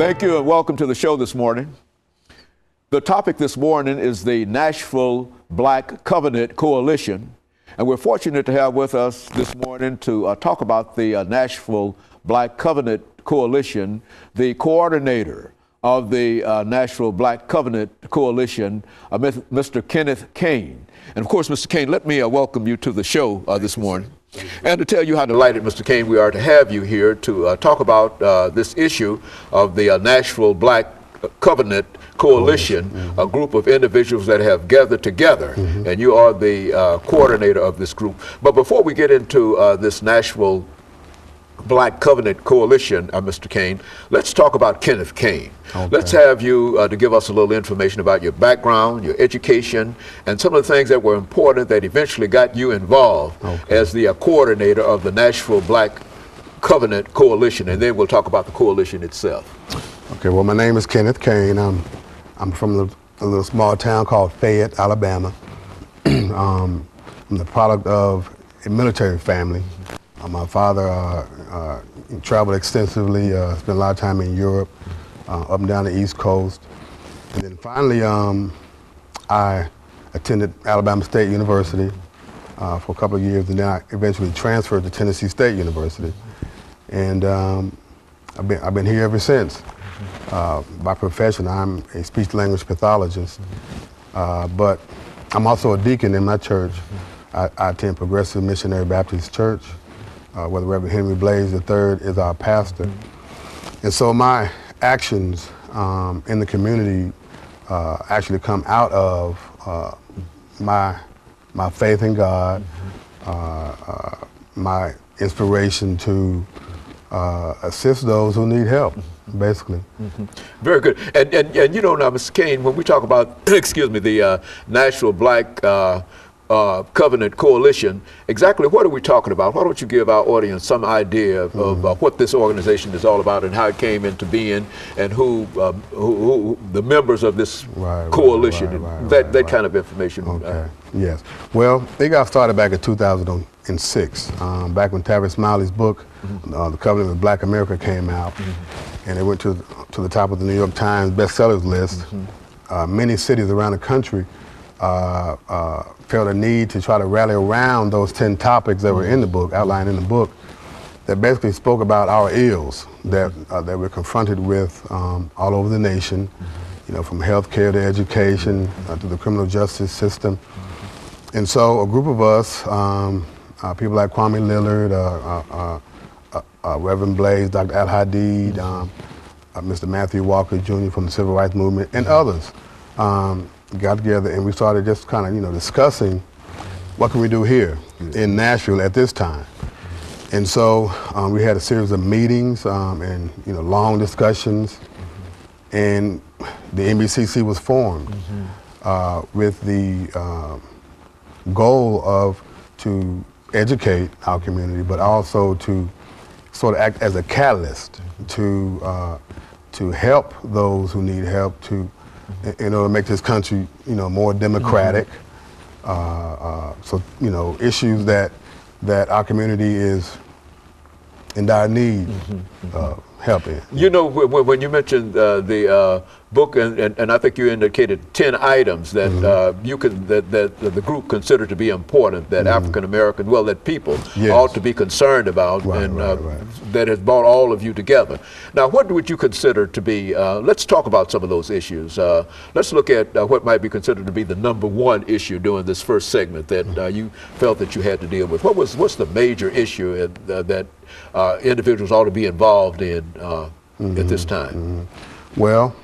Thank you and welcome to the show this morning. The topic this morning is the Nashville Black Covenant Coalition. And we're fortunate to have with us this morning to talk about the Nashville Black Covenant Coalition, the coordinator of the Nashville Black Covenant Coalition, Mr. KCaine. And of course, Mr. Caine, let me welcome you to the show this morning. And to tell you how delighted, Mr. Caine, we are to have you here to talk about this issue of the Nashville Black Covenant Coalition, a group of individuals that have gathered together, and you are the coordinator of this group. But before we get into this Nashville Black Covenant Coalition, Mr. Caine, let's talk about KCaine. Okay. Let's have you to give us a little information about your background, your education, and some of the things that were important that eventually got you involved as the coordinator of the Nashville Black Covenant Coalition, and then we'll talk about the coalition itself. Okay, well, my name is KCaine. I'm from a little small town called Fayette, Alabama. I'm the product of a military family. My father traveled extensively, spent a lot of time in Europe, up and down the East Coast. And then finally, I attended Alabama State University for a couple of years, and then I eventually transferred to Tennessee State University. And I've been here ever since. By profession, I'm a speech-language pathologist, but I'm also a deacon in my church. I attend Progressive Missionary Baptist Church, where the Reverend Henry Blaze III is our pastor. And so my actions in the community actually come out of my faith in God, my inspiration to assist those who need help, basically. Very good. And you know now, Mr. Caine, when we talk about, excuse me, the Nashville Black Covenant Coalition, exactly what are we talking about? Why don't you give our audience some idea of what this organization is all about and how it came into being and who the members of this coalition, that kind of information. Okay. Yes. Well, they got started back in 2006, back when Tavis Smiley's book, The Covenant of Black America, came out, and it went to the top of the New York Times bestsellers list. Many cities around the country felt a need to try to rally around those 10 topics that were in the book, outlined in the book, that basically spoke about our ills that we're confronted with all over the nation, you know, from healthcare to education to the criminal justice system. And so a group of us, people like Kwame Lillard, Reverend Blaze, Dr. Al Hadid, Mr. Matthew Walker Jr. from the Civil Rights Movement, and others, got together and we started just kind of, you know, discussing what can we do here in Nashville at this time. And so we had a series of meetings and, you know, long discussions, and the NBCC was formed with the goal of to educate our community, but also to sort of act as a catalyst to help those who need help, to in order to make this country, you know, more democratic. So, you know, issues that our community is in dire need of help in. You know, when you mentioned the book, and I think you indicated 10 items that that the group considered to be important, that African American, well, that people ought to be concerned about, that has brought all of you together. Now, what would you consider to be? Let's talk about some of those issues. Let's look at what might be considered to be the #1 issue during this first segment that you felt that you had to deal with. What's the major issue that individuals ought to be involved in at this time? Well,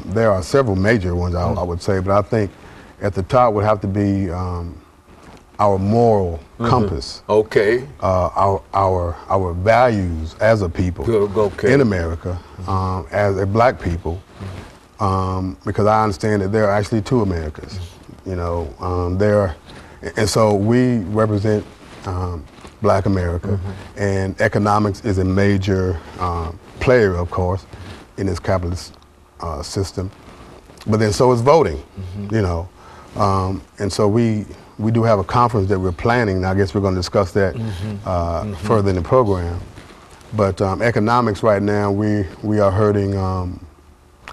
there are several major ones, I would say, but I think at the top would have to be our moral compass. Okay. Our values as a people in America, as a black people, because I understand that there are actually two Americas. You know, and so we represent Black America, and economics is a major player, of course, in this capitalist system. But then so is voting, you know. And so we do have a conference that we're planning, and I guess we're going to discuss that further in the program. But economics right now, we are hurting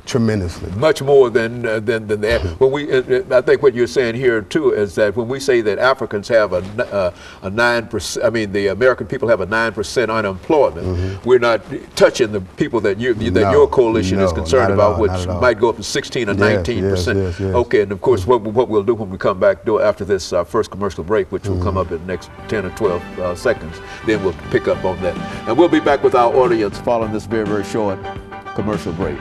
tremendously. Much more than that. When I think what you're saying here too is that when we say that Africans have a 9%, I mean the American people have a 9% unemployment, we're not touching the people that your coalition is concerned about, which might go up to 16 or 19%. Yes. Okay, and of course what we'll do when we come back after this first commercial break, which will come up in the next 10 or 12 seconds, then we'll pick up on that. And we'll be back with our audience following this very, very short commercial break.